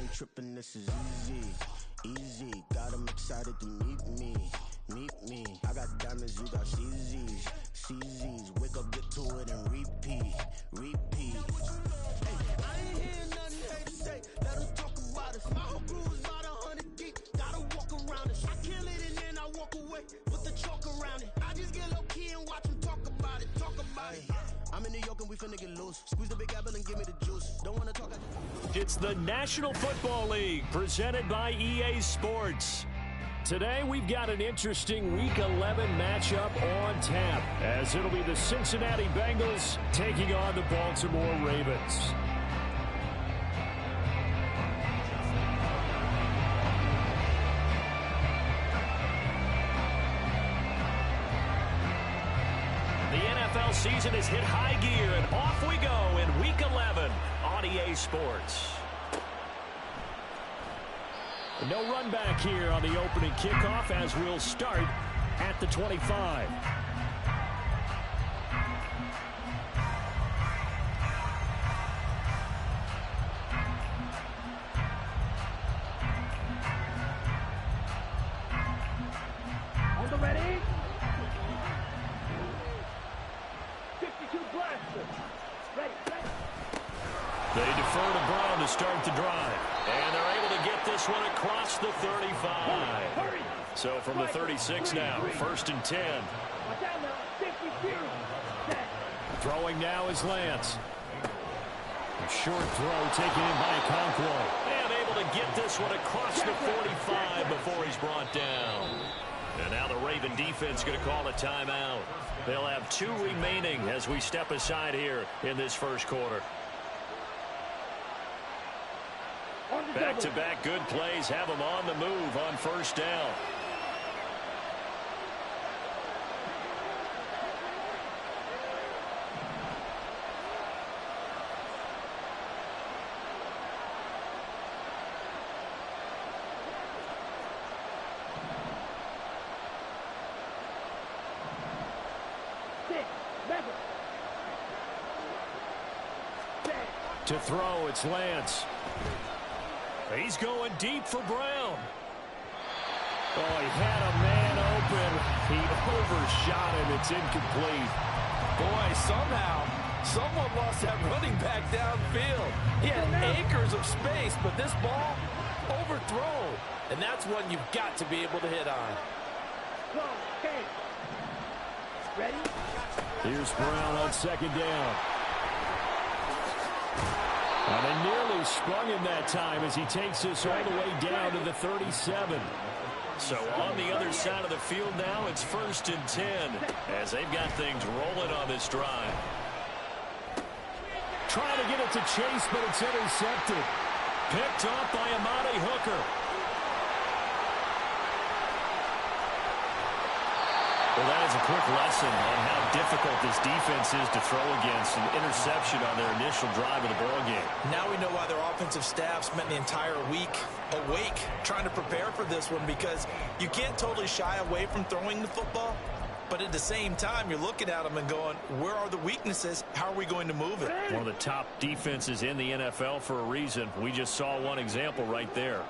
ain't tripping, this is easy. Easy, got 'em excited to meet me. Meet me. I got diamonds, you got CZs. CZs, wake up, get to it, and repeat. Repeat. Hey, I ain't hearing nothing haters say. Let them talk about us. My whole crew is about 100 deep. Gotta walk around it. I kill it and then I walk away with the chalk around it. I just get low key and watch them talk about it. Talk about it. I'm in New York and we finna get loose. Squeeze the big apple and give me the juice. Don't wanna talk. It's the National Football League presented by EA Sports. Today we've got an interesting Week 11 matchup on tap, as it'll be the Cincinnati Bengals taking on the Baltimore Ravens. The NFL season has hit high gear, and off we go in Week 11 on EA Sports. No run back here on the opening kickoff, as we'll start at the 25. On the ready? 52 blaster. Ready. They defer to Brown to start the drive. And they're able to get this one across the 35. So from the 36 now, 1st and 10. Throwing now is Lance. A short throw taken in by Conquo. And able to get this one across the 45 before he's brought down. And now the Raven defense going to call a timeout. They'll have 2 remaining as we step aside here in this first quarter. Back-to-back good plays have them on the move on 1st down. To throw, it's Lance. He's going deep for Brown. Oh, he had a man open. He overshot him. It's incomplete. Boy, somehow, someone lost that running back downfield. He had acres of space, but this ball overthrown. And that's one you've got to be able to hit on. Okay. Ready? Here's Brown on 2nd down. And they nearly sprung him that time as he takes this all the way down to the 37. So on the other side of the field now, it's 1st and 10 as they've got things rolling on this drive. Trying to get it to Chase, but it's intercepted. Picked off by Amani Hooker. Well, that is a quick lesson on how difficult this defense is to throw against. An interception on their initial drive of the ball game. Now we know why their offensive staff spent the entire week awake trying to prepare for this one, because you can't totally shy away from throwing the football, but at the same time you're looking at them and going, where are the weaknesses? How are we going to move it? One of the top defenses in the NFL for a reason. We just saw one example right there.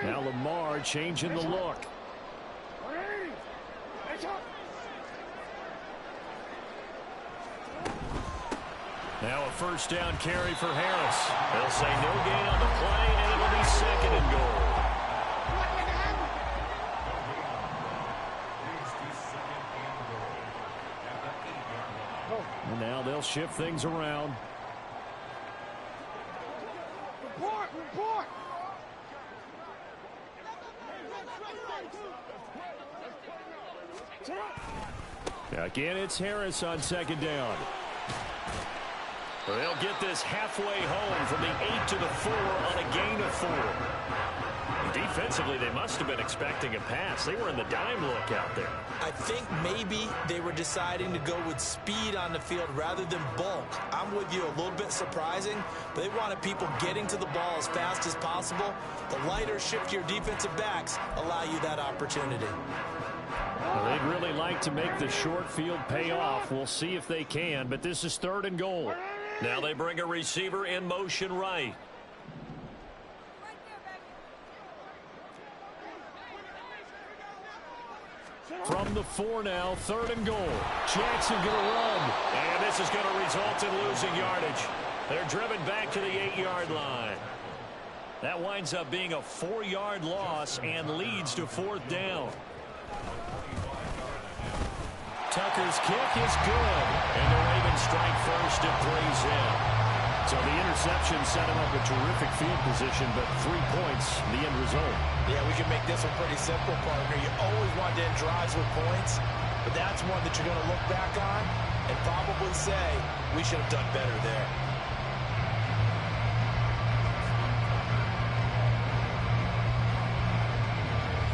Now Lamar changing the look. Now a 1st down carry for Harris. They'll say no gain on the play, and it'll be 2nd and goal. And now they'll shift things around. Report! Again, it's Harris on 2nd down. They'll get this halfway home from the 8 to the 4 on a gain of 4. Defensively, they must have been expecting a pass. They were in the dime look out there. I think maybe they were deciding to go with speed on the field rather than bulk. I'm with you, a little bit surprising, but they wanted people getting to the ball as fast as possible. The lighter, shiftier defensive backs allow you that opportunity. Well, they'd really like to make the short field pay off. We'll see if they can, but this is 3rd and goal. Now they bring a receiver in motion right. From the 4 now, 3rd and goal. Jackson going to run. And this is going to result in losing yardage. They're driven back to the 8-yard line. That winds up being a 4-yard loss and leads to 4th down. Tucker's kick is good. And the Ravens strike first and 3's in. So the interception set him up a terrific field position, but 3 points, the end result. Yeah, we can make this one pretty simple, partner. You always want to end drives with points, but that's one that you're going to look back on and probably say, we should have done better there.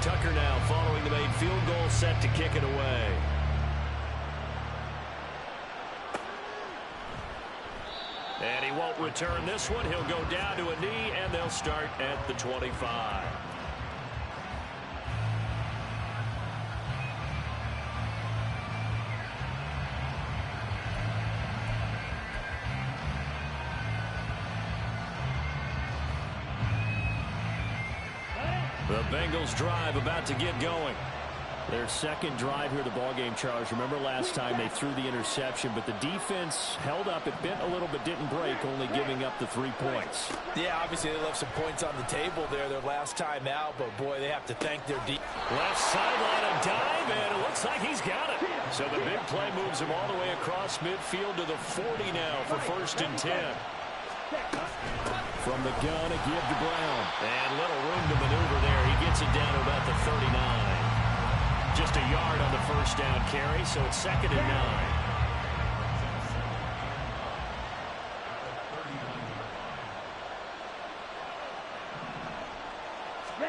Tucker now following the made field goal, set to kick it away. And he won't return this one. He'll go down to a knee, and they'll start at the 25. The Bengals drive about to get going. Their second drive here, the ballgame, Charles. Remember last time they threw the interception, but the defense held up. It bent a little but didn't break, only giving up the 3 points. Yeah, obviously they left some points on the table there their last time out, but boy, they have to thank their defense. Left sideline, a dive, and it looks like he's got it. So the big play moves him all the way across midfield to the 40 now for 1st and 10. From the gun, a give to Brown. And little room to maneuver there. He gets it down to about the 39. Just a yard on the 1st down carry, so it's 2nd and 9.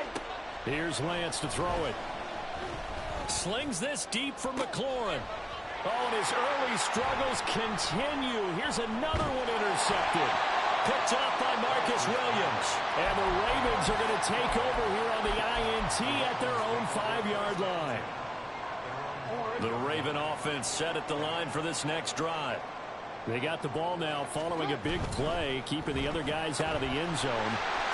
Here's Lance to throw it. Slings this deep from McLaurin. Oh, and his early struggles continue. Here's another one intercepted. Picked off by Marcus Williams. And the Ravens are going to take over here on the INT at their own 5-yard line. The Raven offense set at the line for this next drive. They got the ball now following a big play, keeping the other guys out of the end zone.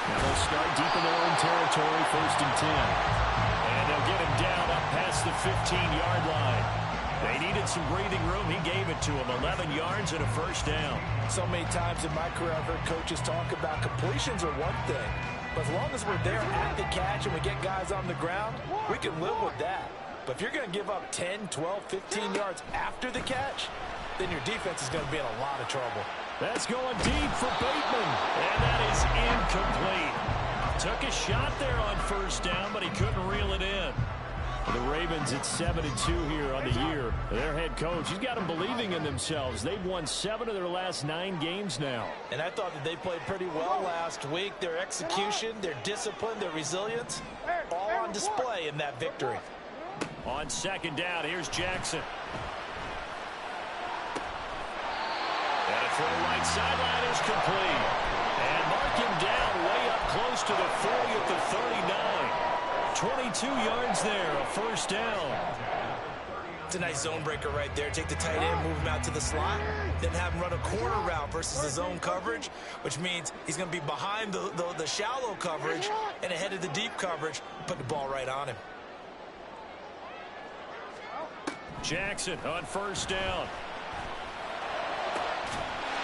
Now they'll start deep in their own territory, 1st and 10. And they'll get him down up past the 15-yard line. They needed some breathing room. He gave it to them. 11 yards and a 1st down. So many times in my career I've heard coaches talk about completions are one thing. But as long as we're there at the catch and we get guys on the ground, we can live with that. But if you're going to give up 10, 12, 15 yards after the catch, then your defense is going to be in a lot of trouble. That's going deep for Bateman. And that is incomplete. Took a shot there on 1st down, but he couldn't reel it in. The Ravens at 7-2 here on the year. Their head coach, he's got them believing in themselves. They've won 7 of their last 9 games now. And I thought that they played pretty well last week. Their execution, their discipline, their resilience, all on display in that victory. On 2nd down, here's Jackson. And a throw right sideline is complete. And mark him down way up close to the 40 at the 39. 22 yards there, a 1st down. It's a nice zone breaker right there. Take the tight end, move him out to the slot, then have him run a corner route versus the zone coverage, which means he's going to be behind the shallow coverage and ahead of the deep coverage. Put the ball right on him. Jackson on 1st down.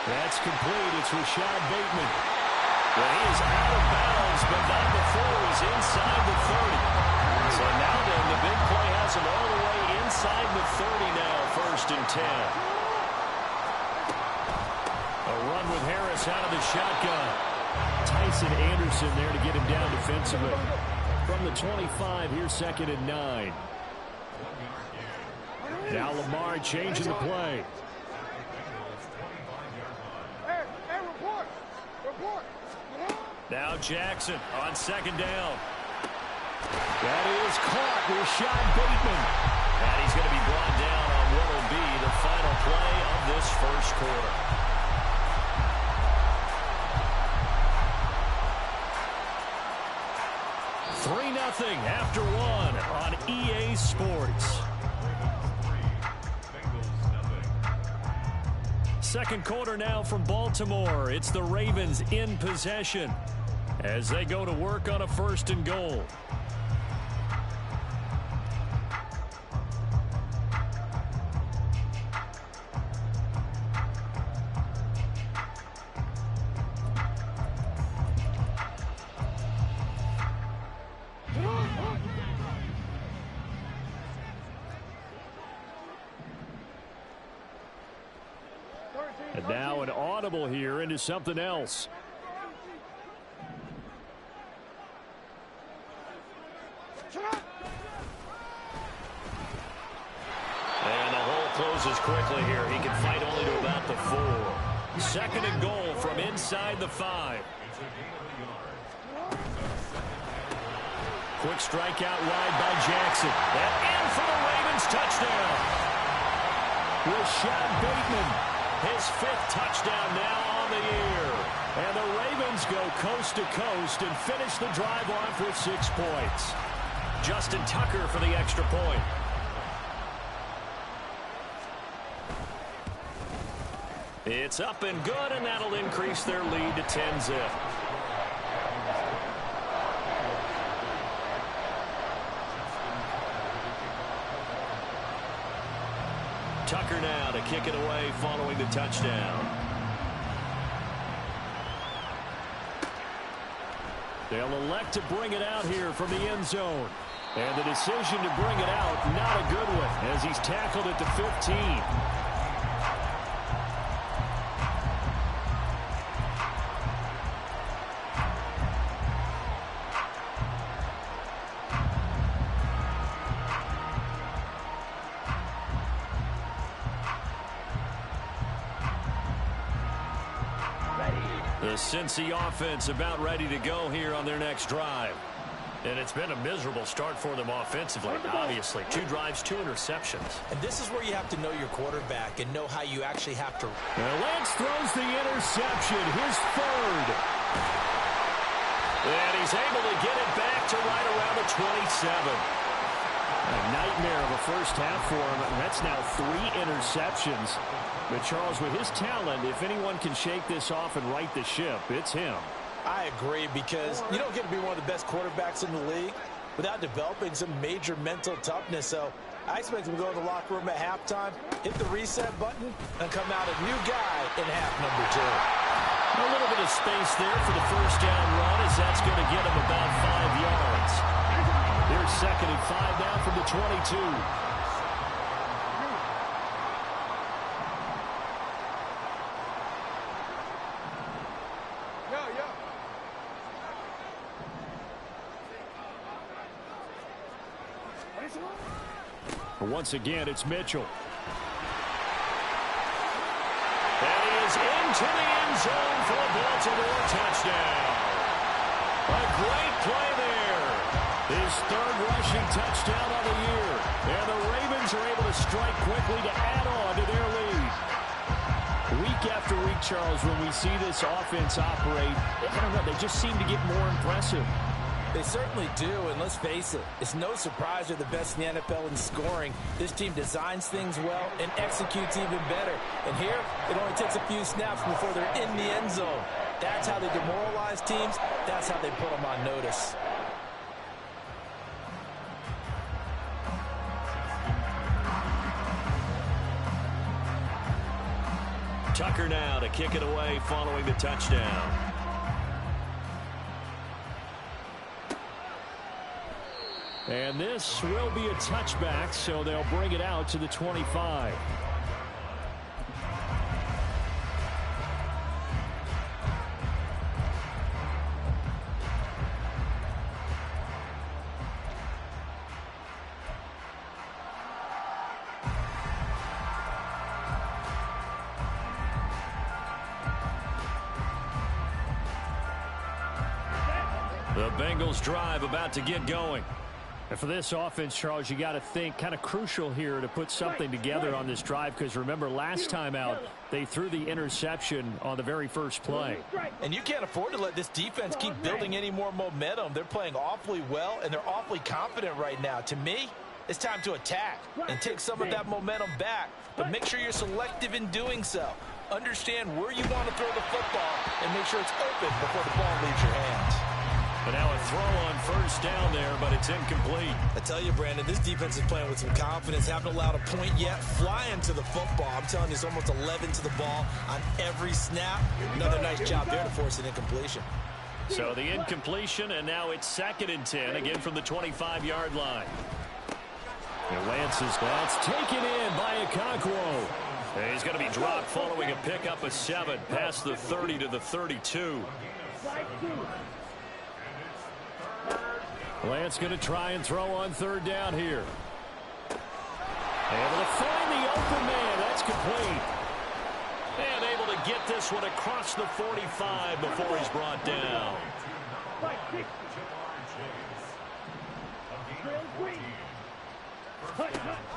That's complete. It's Rashad Bateman. Well, he is out of bounds, but not before he's inside the 30. So now then, the big play has him all the way inside the 30 now, 1st and 10. A run with Harris out of the shotgun. Tyson Anderson there to get him down defensively. From the 25, here's 2nd and 9. Now Lamar changing the play. Now Jackson on 2nd down. That is caught. Rashad Bateman. And he's going to be brought down on what will be the final play of this 1st quarter. 3-0 after one on EA Sports. Second quarter now from Baltimore. It's the Ravens in possession as they go to work on a 1st and goal. And now an audible here into something else. And the hole closes quickly here. He can fight only to about the 4. 2nd and goal from inside the 5. Quick strike out wide by Jackson. And in for the Ravens touchdown. Rashad Bateman, his 5th touchdown now on the year. And the Ravens go coast to coast and finish the drive off with 6 points. Justin Tucker for the extra point. It's up and good, and that'll increase their lead to 10-zip. Tucker now to kick it away following the touchdown. They'll elect to bring it out here from the end zone. And the decision to bring it out, not a good one, as he's tackled at the 15. The Cincy offense about ready to go here on their next drive. And it's been a miserable start for them offensively, obviously. 2 drives, 2 interceptions. And this is where you have to know your quarterback and know how you actually have to. And Lance throws the interception, his 3rd. And he's able to get it back to right around the 27. A nightmare of a first half for him. That's now 3 interceptions. But Charles, with his talent, if anyone can shake this off and right the ship, it's him. I agree, because you don't get to be one of the best quarterbacks in the league without developing some major mental toughness. So I expect him to go in the locker room at halftime, hit the reset button, and come out a new guy in half number 2. A little bit of space there for the first down run, as that's going to get him about 5 yards. Here's 2nd and 5 now from the 22. Once again, it's Mitchell. And he is into the end zone for a Baltimore touchdown. A great play there. His 3rd rushing touchdown of the year. And the Ravens are able to strike quickly to add on to their lead. Week after week, Charles, when we see this offense operate, I don't know, they just seem to get more impressive. They certainly do, and let's face it, it's no surprise they're the best in the NFL in scoring. This team designs things well and executes even better. And here, it only takes a few snaps before they're in the end zone. That's how they demoralize teams. That's how they put them on notice. Tucker now to kick it away following the touchdown. And this will be a touchback, so they'll bring it out to the 25. The Bengals drive about to get going. And for this offense, Charles, you got to think kind of crucial here to put something together on this drive, because remember last time out they threw the interception on the very first play. And you can't afford to let this defense keep building any more momentum. They're playing awfully well, and they're awfully confident right now. To me, it's time to attack and take some of that momentum back, but make sure you're selective in doing so. Understand where you want to throw the football and make sure it's open before the ball leaves your hands. But now a throw on first down there, but it's incomplete. I tell you, Brandon, this defense is playing with some confidence. Haven't allowed a point yet. Flying to the football. I'm telling you, it's almost 11 to the ball on every snap. Another nice job there to force an incompletion. So the incompletion, and now it's 2nd and 10, again from the 25-yard line. And that's taken in by Okonkwo. He's going to be dropped following a pickup of 7 past the 30 to the 32. Lance going to try and throw on 3rd down here. Able to find the open man. That's complete. And able to get this one across the 45 before he's brought down.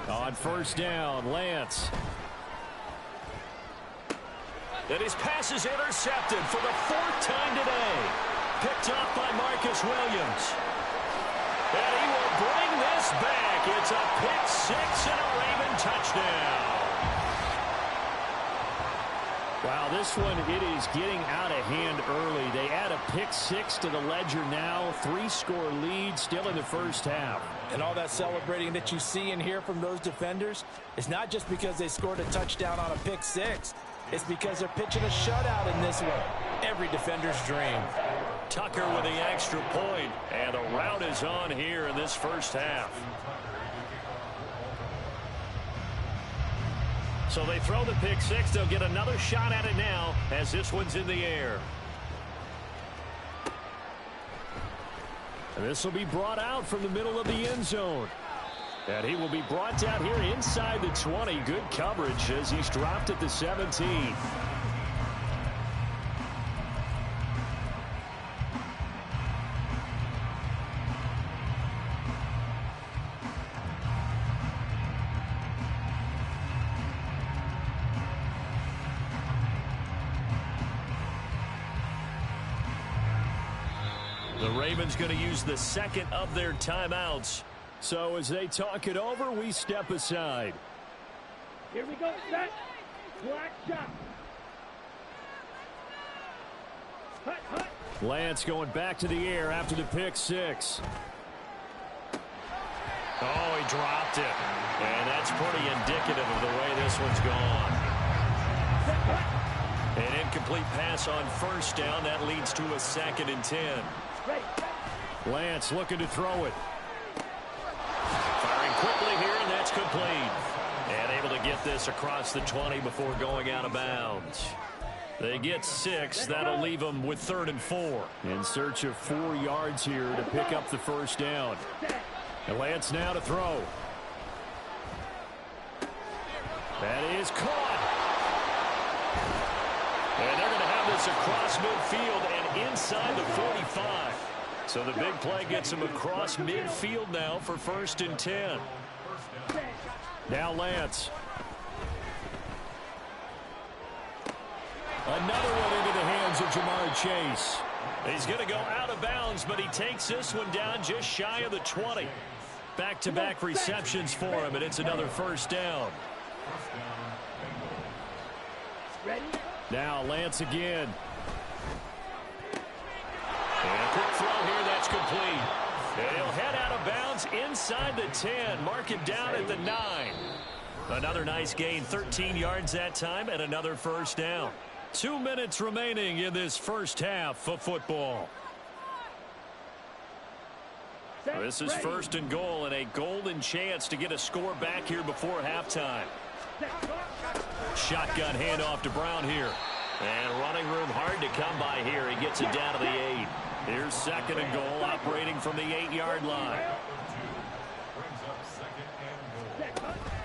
On 1st down, Lance. And his pass is intercepted for the 4th time today. Picked off by Marcus Williams. And he will bring this back. It's a pick 6 and a Raven touchdown. Wow, this one, it is getting out of hand early. They add a pick 6 to the ledger now. 3-score lead still in the first half. And all that celebrating that you see and hear from those defenders is not just because they scored a touchdown on a pick 6. It's because they're pitching a shutout in this one. Every defender's dream. Tucker with the extra point, and the rout is on here in this first half. So they throw the pick 6. They'll get another shot at it now as this one's in the air. And this will be brought out from the middle of the end zone. And he will be brought down here inside the 20. Good coverage as he's dropped at the 17. The Ravens going to use the 2nd of their timeouts. So as they talk it over, we step aside. Here we go, set. Black shot. Hut, hut. Lance going back to the air after the pick 6. Oh, he dropped it. And that's pretty indicative of the way this one's gone. An incomplete pass on 1st down. That leads to a 2nd and 10. Lance looking to throw it. Firing quickly here, and that's complete. And able to get this across the 20 before going out of bounds. They get 6. That'll leave them with 3rd and 4. In search of 4 yards here to pick up the 1st down. And Lance now to throw. That is caught. And they're going to have this across midfield and inside the 45. So the big play gets him across midfield now for 1st and 10. Now Lance. Another one into the hands of Jamar Chase. He's going to go out of bounds, but he takes this one down just shy of the 20. Back-to-back receptions for him, and it's another 1st down. Now Lance again. And a quick throw here, that's complete. And he'll head out of bounds inside the 10. Mark him down at the 9. Another nice gain, 13 yards that time, and another 1st down. 2 minutes remaining in this first half of football. This is 1st and goal, and a golden chance to get a score back here before halftime. Shotgun handoff to Brown here. And running room hard to come by here. He gets it down to the 8. Here's 2nd and goal, operating from the 8-yard line.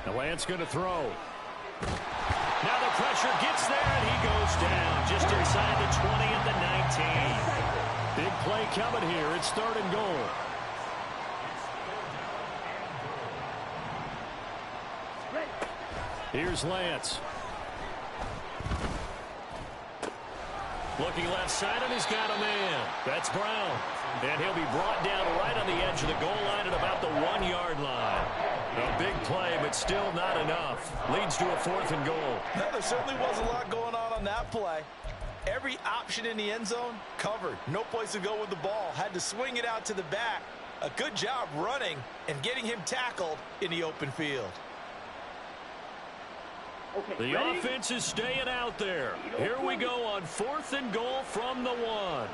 Now Lance going to throw. Now the pressure gets there, and he goes down just inside the 20 at the 19. Big play coming here. It's 3rd and goal. Here's Lance. Looking left side, and he's got a man. That's Brown. And he'll be brought down right on the edge of the goal line at about the 1-yard line. A big play, but still not enough. Leads to a 4th and goal. No, there certainly was a lot going on that play. Every option in the end zone covered. No place to go with the ball. Had to swing it out to the back. A good job running and getting him tackled in the open field. Okay, The ready? offense is staying out there. Here we go on 4th and goal from the 1.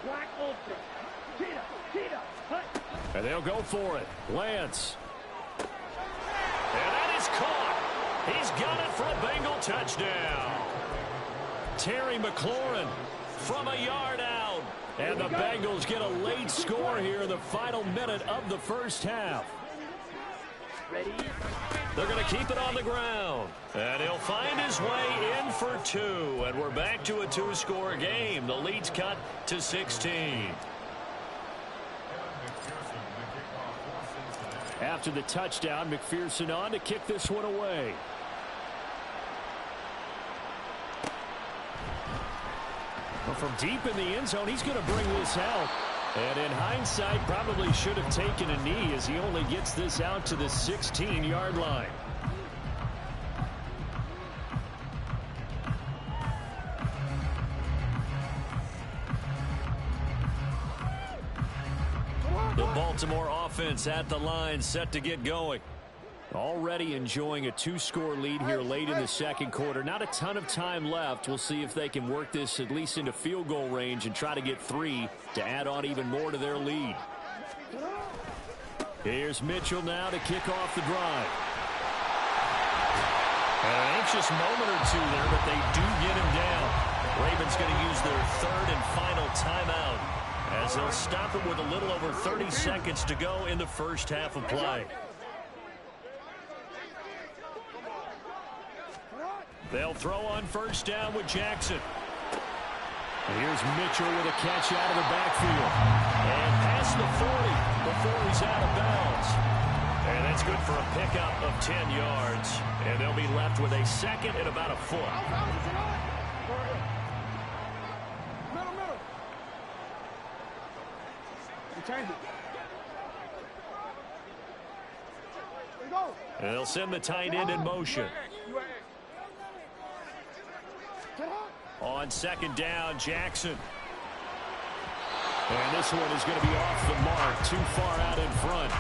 Black ultra. Cheetah, hut. And they'll go for it. Lance. And that is caught. He's got it for a Bengal touchdown. Terry McLaurin from a yard out. And the Bengals get a late score here in the final minute of the first half. Ready? They're going to keep it on the ground. And he'll find his way in for 2. And we're back to a 2-score game. The lead's cut to 16. After the touchdown, McPherson on to kick this one away. Well, from deep in the end zone, he's going to bring this out. And in hindsight, probably should have taken a knee as he only gets this out to the 16-yard line. The Baltimore offense at the line, set to get going. Already enjoying a 2-score lead here late in the second quarter. Not a ton of time left. We'll see if they can work this at least into field goal range and try to get 3 to add on even more to their lead. Here's Mitchell now to kick off the drive. An anxious moment or two there, but they do get him down. Ravens going to use their 3rd and final timeout as they'll stop it with a little over 30 seconds to go in the first half of play. They'll throw on first down with Jackson. And here's Mitchell with a catch out of the backfield. And past the 40 before he's out of bounds. And that's good for a pickup of 10 yards. And they'll be left with a 2nd and about a foot. And they'll send the tight end in motion. On 2nd down, Jackson. And this one is going to be off the mark, too far out in front.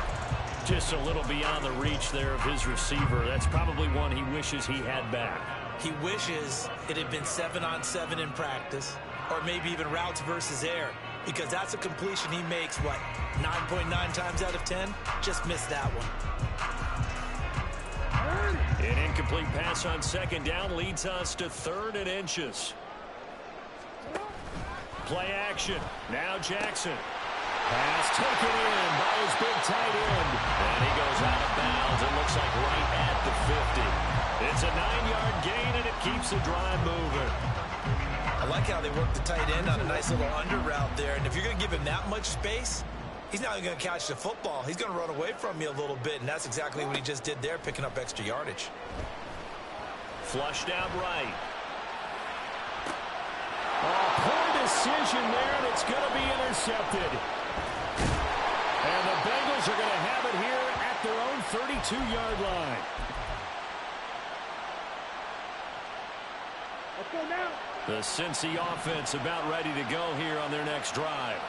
Just a little beyond the reach there of his receiver. That's probably one he wishes he had back. He wishes it had been 7-on-7 in practice, or maybe even routes versus air, because that's a completion he makes, 9.9 times out of 10? Just missed that one. An incomplete pass on 2nd down leads us to 3rd and inches. Play action. Now Jackson. Pass taken in by his big tight end. And he goes out of bounds. It looks like right at the 50. It's a 9-yard gain, and it keeps the drive moving. I like how they work the tight end on a nice little under route there. And if you're going to give him that much space, he's not going to catch the football. He's going to run away from you a little bit, and that's exactly what he just did there, picking up extra yardage. Flushed out right. Oh, poor decision there, and it's going to be intercepted. And the Bengals are going to have it here at their own 32-yard line. Let's go now. The Cincy offense about ready to go here on their next drive.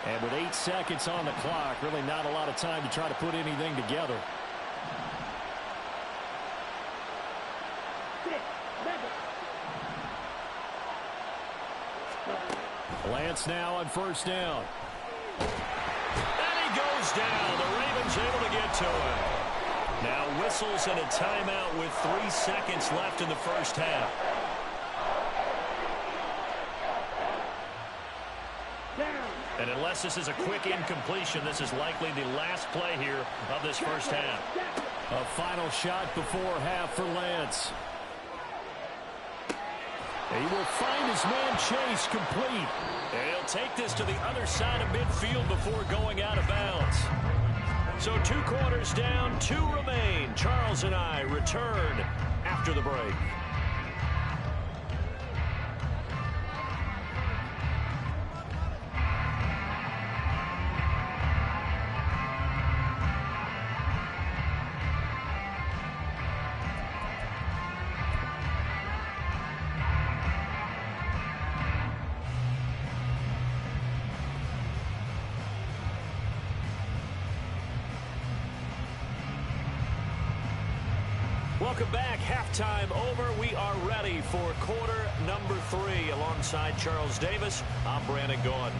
And with 8 seconds on the clock, really not a lot of time to try to put anything together. Lance now on first down. And he goes down. The Ravens able to get to him. Now whistles and a timeout with 3 seconds left in the first half. And unless this is a quick incompletion, this is likely the last play here of this first half. A final shot before half for Lance. He will find his man Chase complete. And he'll take this to the other side of midfield before going out of bounds. So 2 quarters down, 2 remain. Charles and I return after the break. Welcome back. Halftime over. We are ready for quarter number 3. Alongside Charles Davis, I'm Brandon Gaudin.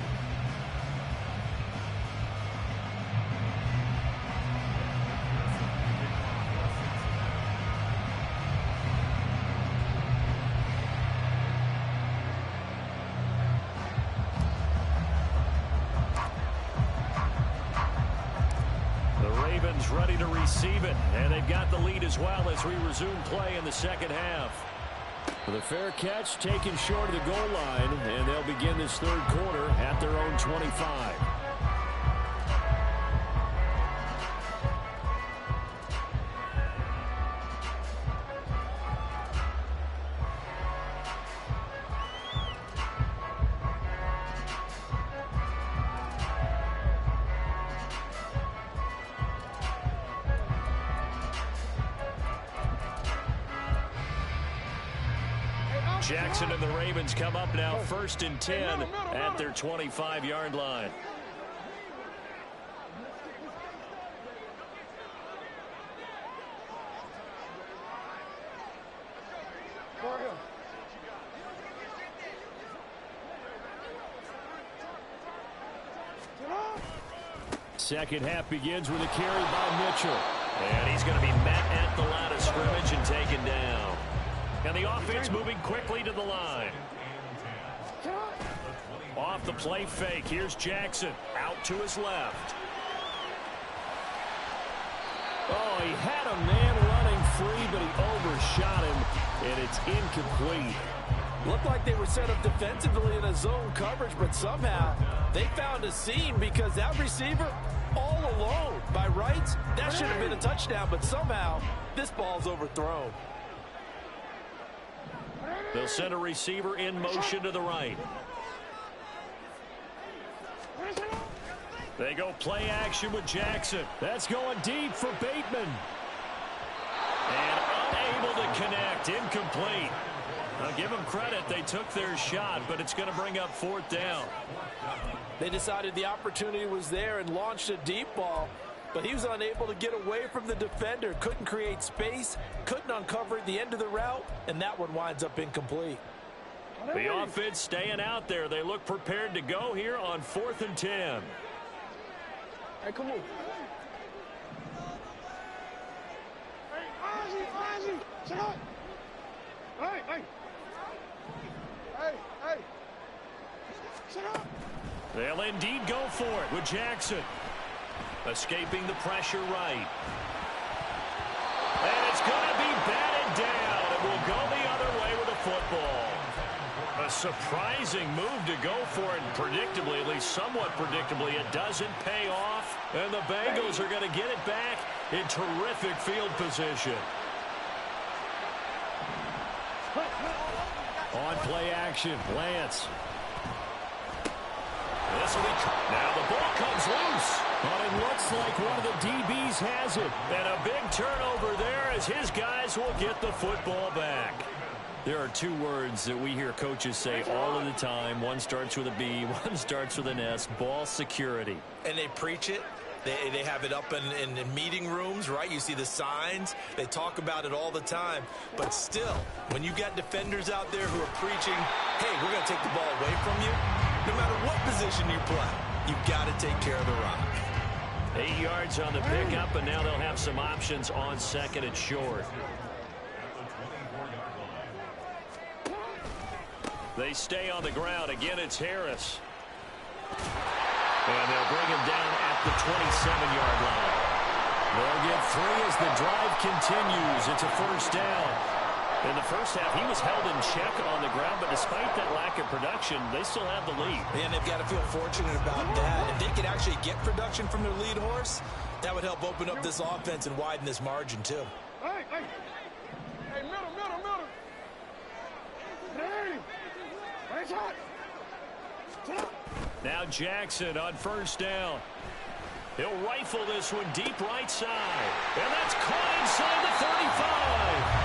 Ready to receive it, and they've got the lead as well as we resume play in the second half. The fair catch taken short of the goal line, and they'll begin this third quarter at their own 25. Jackson and the Ravens come up now 1st and 10 at their 25-yard line. Second half begins with a carry by Mitchell. And he's going to be met at the line of scrimmage and taken down. And the offense moving quickly to the line. Off the play fake. Here's Jackson out to his left. Oh, he had a man running free, but he overshot him, and it's incomplete. Looked like they were set up defensively in a zone coverage, but somehow they found a seam because that receiver all alone. By rights, that should have been a touchdown, but somehow this ball's overthrown. They'll send a receiver in motion to the right. They go play action with Jackson. That's going deep for Bateman. And unable to connect. Incomplete. Now give them credit. They took their shot, but it's going to bring up 4th down. They decided the opportunity was there and launched a deep ball, but he was unable to get away from the defender. Couldn't create space, couldn't uncover at the end of the route, and that one winds up incomplete. The offense staying out there. They look prepared to go here on 4th and 10. Hey, come on. Hey, Ozzy, shut up. Hey. Shut up. They'll indeed go for it with Jackson. Escaping the pressure right. And it's going to be batted down. It will go the other way with the football. A surprising move to go for it, and predictably, at least somewhat predictably, it doesn't pay off. And the Bengals are going to get it back in terrific field position. On play action, Lance. Now the ball comes loose. But it looks like one of the DBs has it. And a big turnover there as his guys will get the football back. There are 2 words that we hear coaches say all of the time. One starts with a B, one starts with an S. Ball security. And they preach it. They have it up in meeting rooms, right? You see the signs. They talk about it all the time. But still, when you got defenders out there who are preaching, hey, we're going to take the ball away from you, no matter what position you play, you've got to take care of the rock. 8 yards on the pickup, and now they'll have some options on 2nd and short. They stay on the ground. Again, it's Harris. And they'll bring him down at the 27-yard line. They'll get 3 as the drive continues. It's a 1st down. In the first half, he was held in check on the ground, but despite that lack of production, they still have the lead. And they've got to feel fortunate about that. If they could actually get production from their lead horse, That would help open up this offense and widen this margin, too. Hey, middle. Hey, shot. Now Jackson on first down. He'll rifle this one deep right side. And that's caught inside the 35.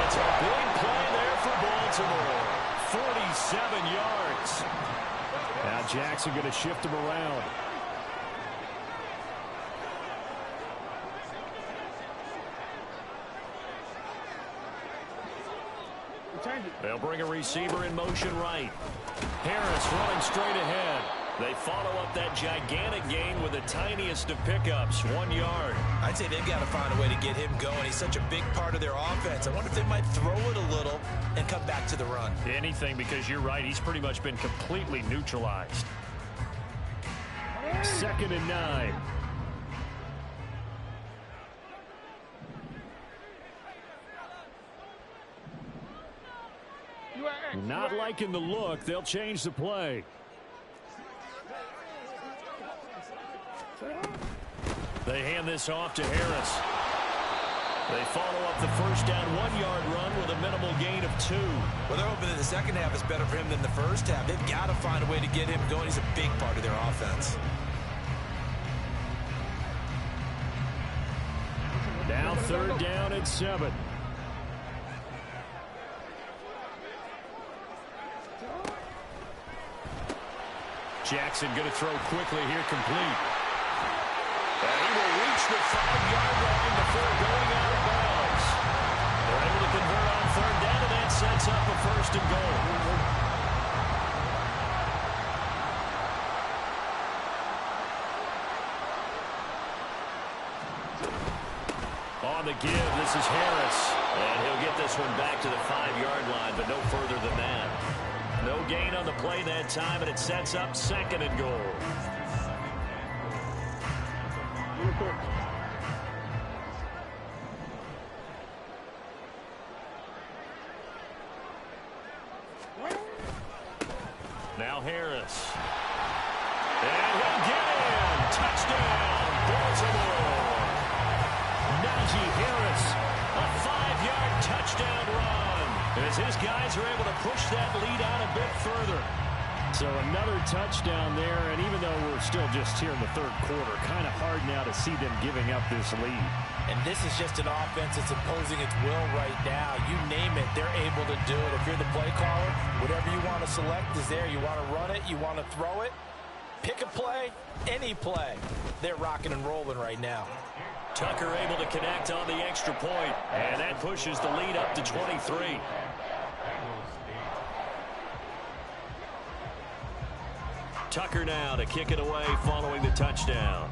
It's a big play there for Baltimore. 47 yards. Now Jackson going to shift him around. They'll bring a receiver in motion right. Harris running straight ahead. They follow up that gigantic gain with the tiniest of pickups, 1 yard. I'd say they've got to find a way to get him going. He's such a big part of their offense. I wonder if they might throw it a little and come back to the run. Anything, because you're right. He's pretty much been completely neutralized. 2nd and 9. Not liking the look. They'll change the play. They hand this off to Harris. They follow up the first down 1 yard run with a minimal gain of 2. Well, they're hoping that the second half is better for him than the first half. They've got to find a way to get him going. He's a big part of their offense. Now 3rd down and 7. Jackson going to throw quickly here, complete. And he will reach the 5-yard line before going out of bounds. They're able to convert on 3rd down, and that sets up a 1st and goal. On the give, this is Harris. And he'll get this one back to the 5-yard line, but no further than that. No gain on the play that time, and it sets up 2nd and goal. Now Harris. And he'll get in. Touchdown, Baltimore. Najee Harris, a 5-yard touchdown run, as his guys are able to push that lead out a bit further. So another touchdown there, and even though we're still just here in the 3rd quarter, kind of hard now to see them giving up this lead. And this is just an offense that's imposing its will right now. You name it, they're able to do it. If you're the play caller, whatever you want to select is there. You want to run it, you want to throw it, pick a play, any play. They're rocking and rolling right now. Tucker able to connect on the extra point, and that pushes the lead up to 23. Tucker now to kick it away following the touchdown.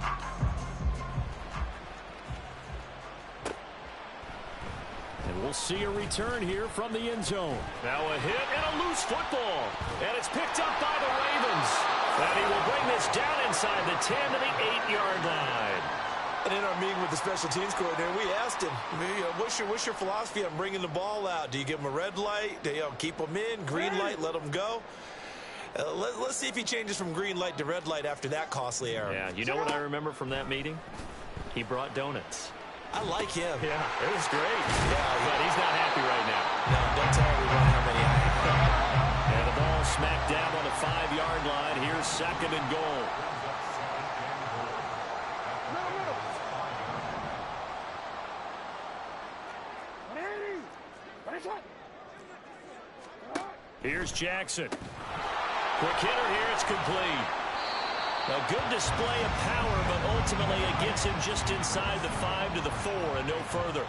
And we'll see a return here from the end zone. Now a hit and a loose football. And it's picked up by the Ravens. And he will bring this down inside the 10 to the 8-yard line. And in our meeting with the special teams coordinator, we asked him, what's your philosophy on bringing the ball out? Do you give him a red light? Do you keep them in? Green light, let them go? Let's see if he changes from green light to red light after that costly error. Yeah, you know what I remember from that meeting? He brought donuts. I like him. Yeah, it was great. Yeah, but he's not happy right now. No, don't tell everyone how many I have. And the ball smacked down on the 5-yard line. Here's 2nd and goal. Here's Jackson. Quick hitter here, it's complete. A good display of power, but ultimately it gets him just inside the 5 to the 4 and no further.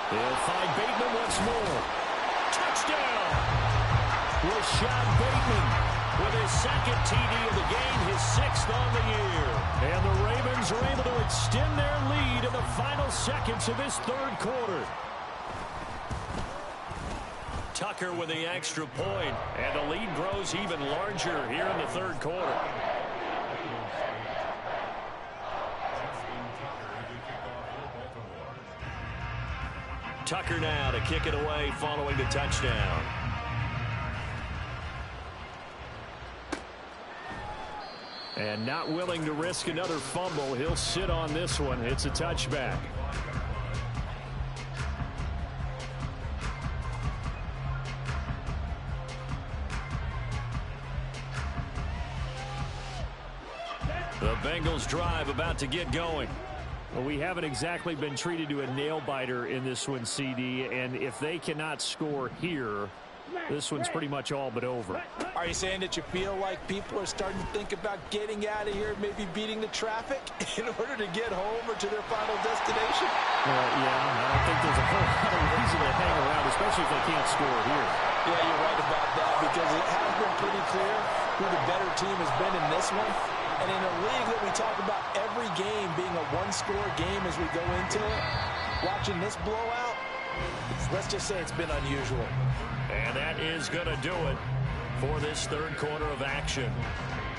They'll find Bateman once more. Touchdown! Rashad Bateman with his 2nd TD of the game, his 6th on the year. And the Ravens are able to extend their lead in the final seconds of this 3rd quarter. Tucker with the extra point, and the lead grows even larger here in the 3rd quarter. Tucker now to kick it away following the touchdown. And not willing to risk another fumble. He'll sit on this one. It's a touchback. The Bengals drive about to get going. Well, we haven't exactly been treated to a nail-biter in this one, CD. And if they cannot score here, this one's pretty much all but over. Are you saying that you feel like people are starting to think about getting out of here, maybe beating the traffic in order to get home or to their final destination? Yeah, I don't think there's a whole lot of reason to hang around, especially if they can't score here. Yeah, you're right about that, because it has been pretty clear who the better team has been in this one. And in a league that we talk about every game being a one-score game as we go into it, watching this blowout, let's just say it's been unusual. And that is going to do it for this third quarter of action.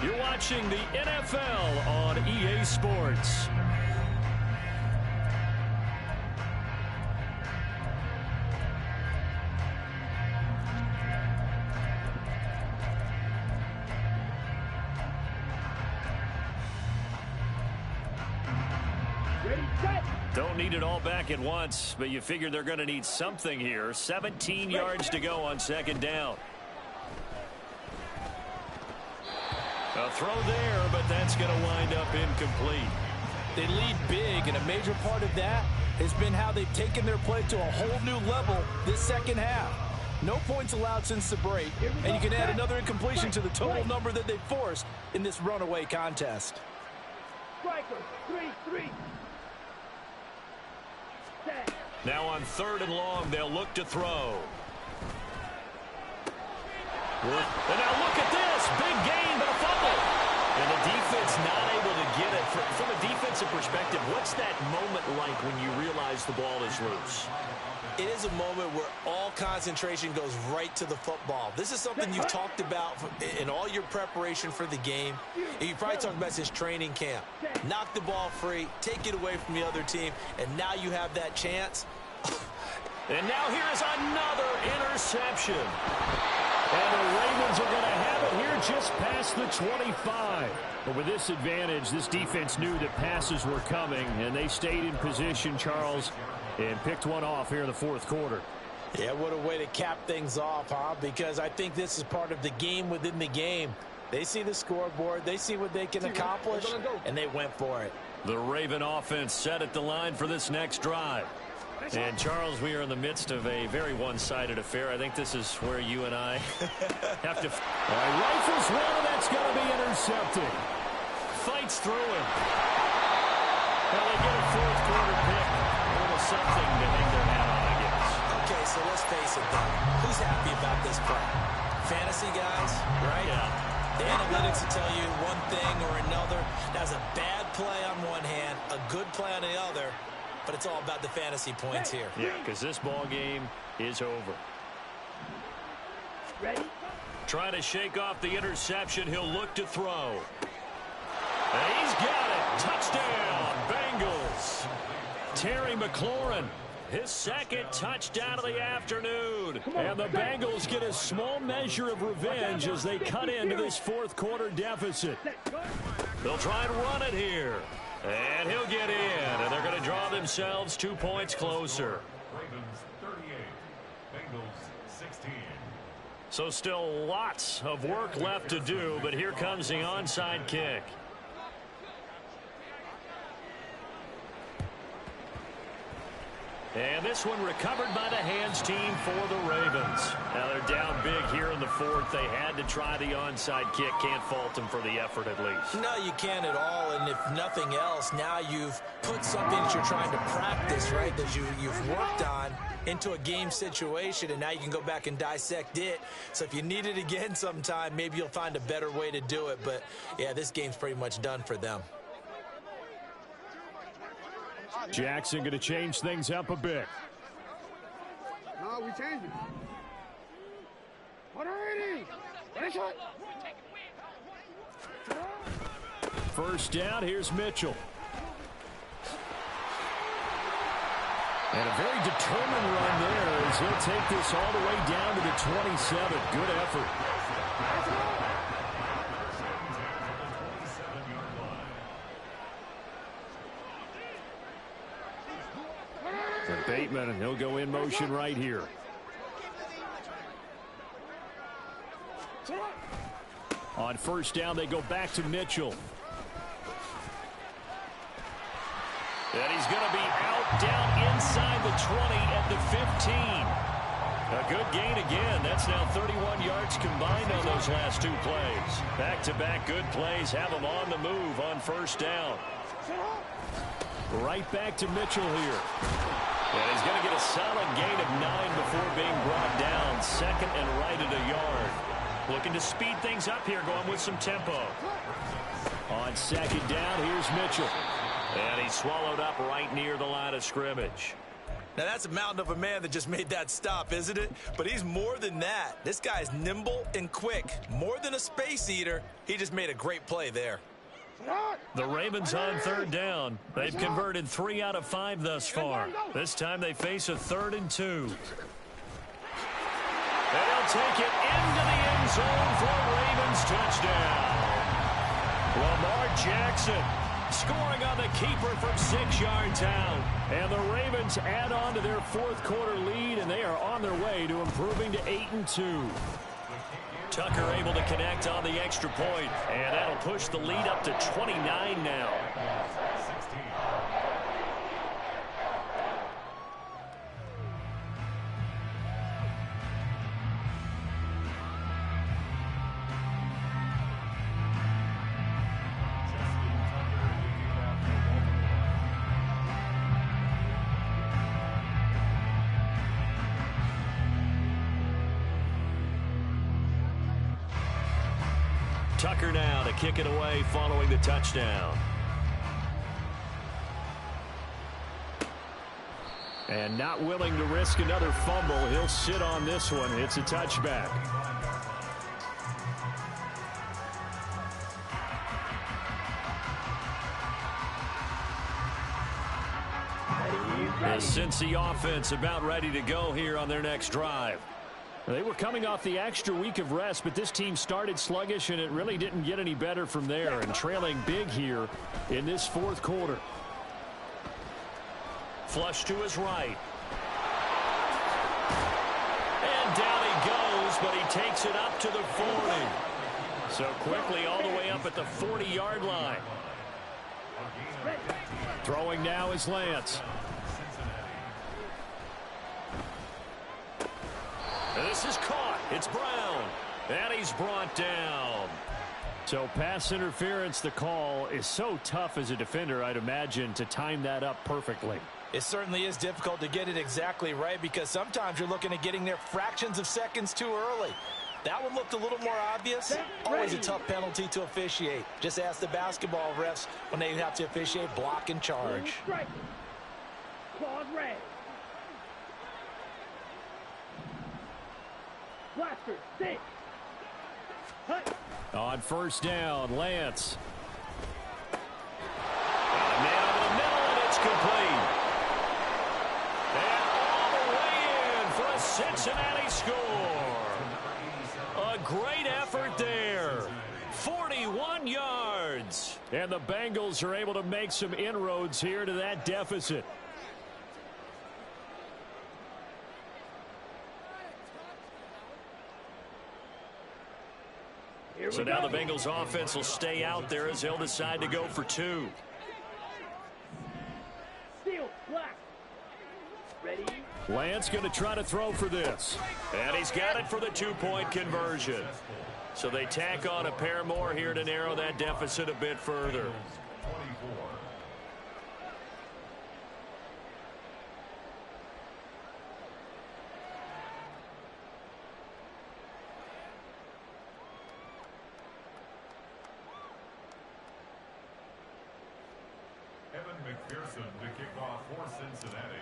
You're watching the NFL on EA Sports. Don't need it all back at once, but you figure they're going to need something here. 17 yards to go on second down. A throw there, but that's going to wind up incomplete. They lead big, and a major part of that has been how they've taken their play to a whole new level this second half. No points allowed since the break, and you can add another incompletion to the total number that they've forced in this runaway contest. Striker, 3-3. Now on third and long, they'll look to throw. And now look at this. Big gain, but a fumble. And the defense not able to get it. From a defensive perspective, what's that moment like when you realize the ball is loose? It is a moment where all concentration goes right to the football. This is something you've talked about in all your preparation for the game. And you probably talked about since training camp. Knock the ball free, take it away from the other team, and now you have that chance. And now here's another interception. And the Ravens are going to have it here just past the 25. But with this advantage, this defense knew that passes were coming, and they stayed in position, Charles, and picked one off here in the fourth quarter. Yeah, what a way to cap things off, huh? Because I think this is part of the game within the game. They see the scoreboard, they see what they can accomplish, and they went for it. The Raven offense set at the line for this next drive. And, Charles, we are in the midst of a very one-sided affair. I think this is where you and I have to... rifles one, and that's going to be intercepted. Fights through him. Well, they get a fourth quarter pick. A little something to hang their hat on, I guess. Okay, so let's face it, though. Who's happy about this play? Fantasy guys, right? Yeah. The analytics will tell you one thing or another. That's a bad play on one hand, a good play on the other. But it's all about the fantasy points here. Yeah, because this ball game is over. Ready? Trying to shake off the interception. He'll look to throw. And he's got it. Touchdown, Bengals. Terry McLaurin, his second touchdown of the afternoon. And the Bengals get a small measure of revenge as they cut into this fourth quarter deficit. They'll try and run it here. And he'll get in, and they're going to draw themselves 2 points closer. Ravens 38, Bengals 16. So still lots of work left to do, but here comes the onside kick. And this one recovered by the hands team for the Ravens. Now they're down big here in the fourth. They had to try the onside kick. Can't fault them for the effort at least. No, you can't at all. And if nothing else, now you've put something that you're trying to practice, right, that you've worked on into a game situation, and now you can go back and dissect it. So if you need it again sometime, maybe you'll find a better way to do it. But, yeah, this game's pretty much done for them. Jackson going to change things up a bit. No, we changed it. 180. First down, here's Mitchell. And a very determined run there as he'll take this all the way down to the 27. Good effort. And Bateman, he'll go in motion right here. On first down, they go back to Mitchell. And he's going to be out down inside the 20 at the 15. A good gain again. That's now 31 yards combined on those last two plays. Back-to-back good plays have them on the move on first down. Right back to Mitchell here. And he's going to get a solid gain of 9 before being brought down. Second and right at a yard. Looking to speed things up here, going with some tempo. On second down, here's Mitchell. And he's swallowed up right near the line of scrimmage. Now, that's a mountain of a man that just made that stop, isn't it? But he's more than that. This guy's nimble and quick. More than a space eater. He just made a great play there. The Ravens on third down. They've converted 3 out of 5 thus far. This time they face a 3rd and 2. They'll take it into the end zone for a Ravens touchdown. Lamar Jackson scoring on the keeper from 6 yards out. And the Ravens add on to their 4th quarter lead, and they are on their way to improving to 8-2. Tucker able to connect on the extra point, and that'll push the lead up to 29 now. Tucker now to kick it away following the touchdown. And not willing to risk another fumble. He'll sit on this one. It's a touchback. The Cincy offense about ready to go here on their next drive. They were coming off the extra week of rest, but this team started sluggish, and it really didn't get any better from there, and trailing big here in this 4th quarter. Flush to his right. And down he goes, but he takes it up to the 40. So quickly all the way up at the 40-yard line. Throwing now is Lance. This is caught. It's Brown. And he's brought down. So pass interference, the call is so tough as a defender, I'd imagine, to time that up perfectly. It certainly is difficult to get it exactly right because sometimes you're looking at getting there fractions of seconds too early. That one looked a little more obvious. Always a tough penalty to officiate. Just ask the basketball refs when they have to officiate block and charge. Claws red. Blaster, sit. On first down, Lance. And man over the middle, and it's complete. And all the way in for a Cincinnati score. A great effort there. 41 yards. And the Bengals are able to make some inroads here to that deficit. So now the Bengals offense will stay out there as they'll decide to go for 2. Steel, black. Ready? Lance going to try to throw for this. And he's got it for the 2-point conversion. So they tack on a pair more here to narrow that deficit a bit further. McPherson to kick off for Cincinnati.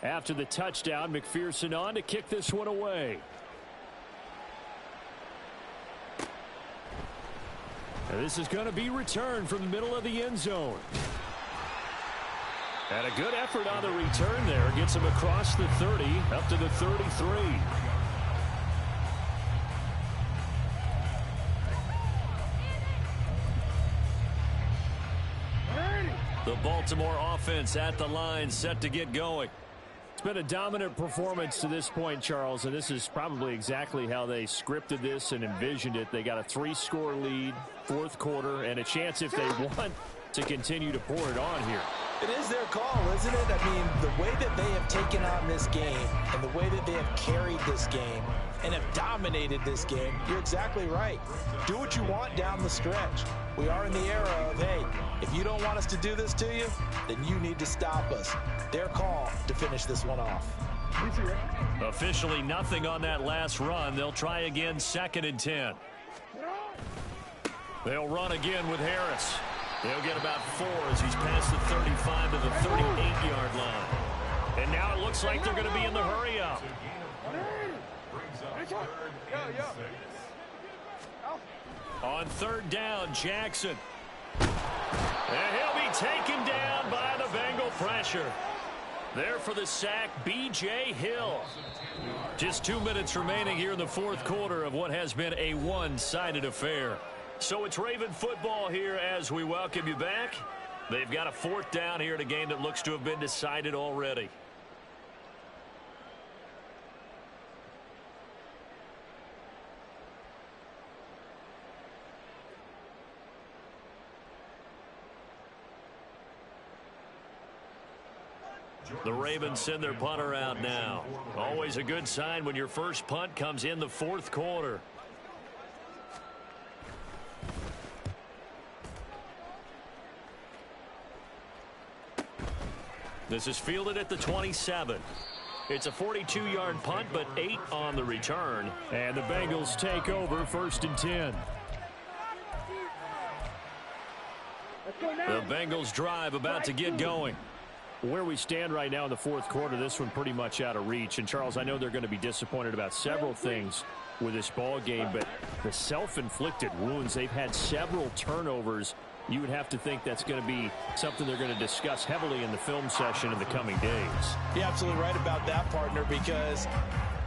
After the touchdown, McPherson on to kick this one away. And this is going to be returned from the middle of the end zone. And a good effort on the return there. Gets him across the 30, up to the 33. The Baltimore offense at the line, set to get going. It's been a dominant performance to this point, Charles, and this is probably exactly how they scripted this and envisioned it. They got a 3-score lead, fourth quarter, and a chance if they want to continue to pour it on here. It is their call, isn't it? I mean, the way that they have taken on this game and the way that they have carried this game and have dominated this game, you're exactly right. Do what you want down the stretch. We are in the era of, hey, if you don't want us to do this to you, then you need to stop us. Their call to finish this one off. Officially nothing on that last run. They'll try again, 2nd and 10. They'll run again with Harris. He'll get about 4 as he's past the 35 to the 38-yard line. And now it looks like they're going to be in the hurry-up. On 3rd down, Jackson. And he'll be taken down by the Bengal pressure. There for the sack, B.J. Hill. Just 2 minutes remaining here in the fourth quarter of what has been a one-sided affair. So it's Raven football here as we welcome you back. They've got a 4th down here in a game that looks to have been decided already. The Ravens send their punter out now. Always a good sign when your first punt comes in the fourth quarter. This is fielded at the 27. It's a 42-yard punt, but 8 on the return. And the Bengals take over 1st and 10. The Bengals drive about to get going. Where we stand right now in the fourth quarter, this one pretty much out of reach. And, Charles, I know they're going to be disappointed about several things with this ball game, but the self-inflicted wounds, they've had several turnovers. You would have to think that's going to be something they're going to discuss heavily in the film session in the coming days. You're absolutely right about that, partner, because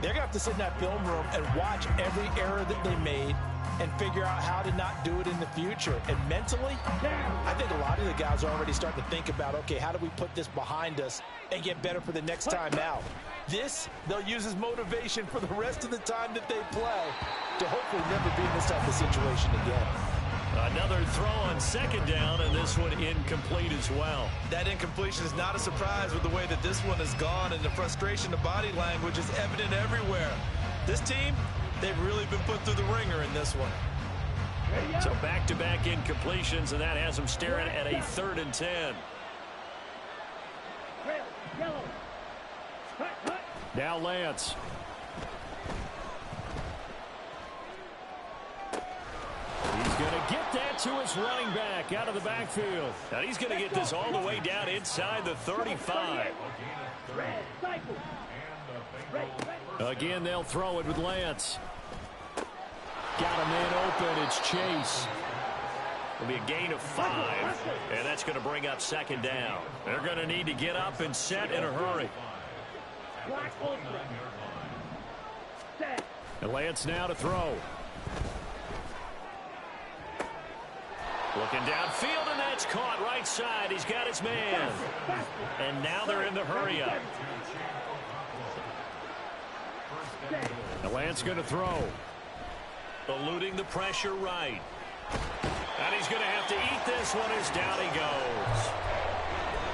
they're going to have to sit in that film room and watch every error that they made and figure out how to not do it in the future. And mentally, I think a lot of the guys are already starting to think about, okay, how do we put this behind us and get better for the next time out? This, they'll use as motivation for the rest of the time that they play to hopefully never be in this type of situation again. Another throw on 2nd down, and this one incomplete as well. That incompletion is not a surprise with the way that this one has gone, and the frustration, the body language is evident everywhere. This team, they've really been put through the ringer in this one. So back-to-back incompletions, and that has them staring at a 3rd and 10. Now Lance. He's going to get that to his running back out of the backfield. Now he's going to get this all the way down inside the 35. Again, they'll throw it with Lance. Got a man open. It's Chase. It'll be a gain of 5, and that's going to bring up 2nd down. They're going to need to get up and set in a hurry. And Lance now to throw. Looking downfield, and that's caught right side. He's got his man. And now they're in the hurry-up. And Lance going to throw. Eluding the pressure right. And he's going to have to eat this one as down he goes.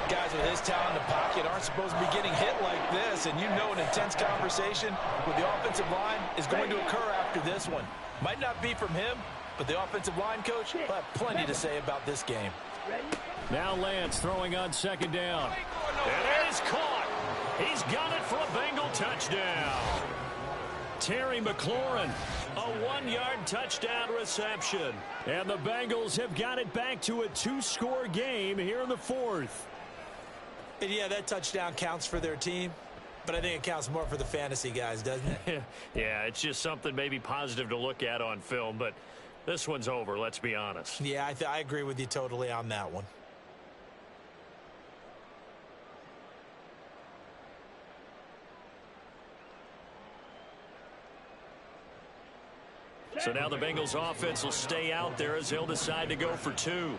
Guys with his talent in the pocket aren't supposed to be getting hit like this, and you know an intense conversation with the offensive line is going to occur after this one. Might not be from him, but the offensive line coach will have plenty to say about this game. Now Lance throwing on 2nd down. And it is caught. He's got it for a Bengal touchdown. Terry McLaurin, a 1-yard touchdown reception. And the Bengals have got it back to a 2-score game here in the fourth. And yeah, that touchdown counts for their team, but I think it counts more for the fantasy guys, doesn't it? Yeah, it's just something maybe positive to look at on film, but this one's over, let's be honest. Yeah, I agree with you totally on that one. So now the Bengals offense will stay out there as they'll decide to go for 2.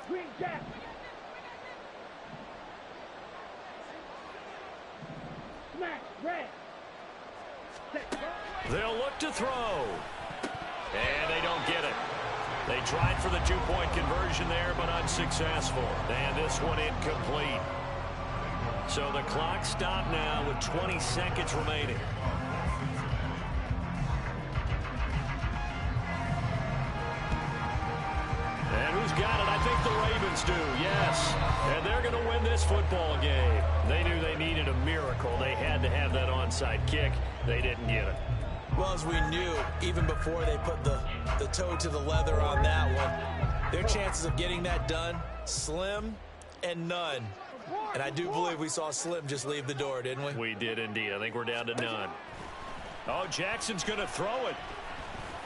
Green jack. Smash, red. They'll look to throw. And they don't get it. They tried for the 2-point conversion there, but unsuccessful. And this one incomplete. So the clock stopped now with 20 seconds remaining. And who's got it? I think the Ravens do, yes. And they're going to win this football game. They knew they needed a miracle. They had to have that onside kick. They didn't get it. Well, as we knew, even before they put the toe to the leather on that one, their chances of getting that done, slim and none. And I do believe we saw Slim just leave the door, didn't we? We did indeed. I think we're down to none. Oh, Jackson's going to throw it.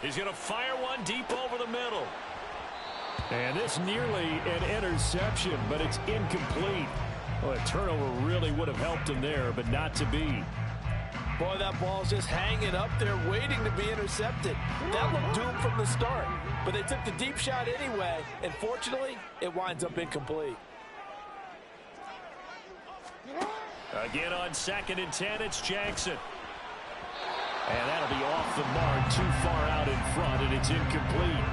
He's going to fire one deep over the middle. And this nearly an interception, but it's incomplete. Well, a turnover really would have helped him there, but not to be. Boy, that ball's just hanging up there waiting to be intercepted. That looked doomed from the start, but they took the deep shot anyway, and fortunately, it winds up incomplete. Again on 2nd and 10, it's Jackson. And that'll be off the mark, too far out in front, and it's incomplete.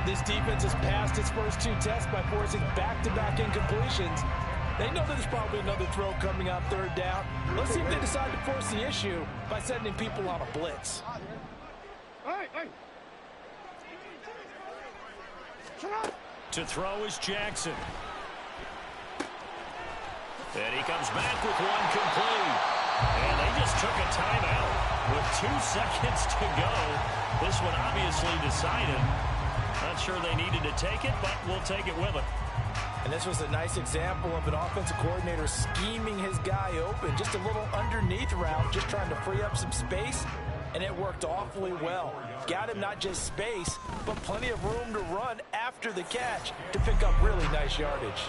This defense has passed its first 2 tests by forcing back-to-back incompletions. They know that there's probably another throw coming on 3rd down. Let's see if they decide to force the issue by sending people on a blitz. To throw is Jackson. And he comes back with one complete. And they just took a timeout with 2 seconds to go. This one obviously decided. Not sure they needed to take it, but we'll take it with them. And this was a nice example of an offensive coordinator scheming his guy open. Just a little underneath route, just trying to free up some space, and it worked awfully well. Got him not just space, but plenty of room to run after the catch to pick up really nice yardage.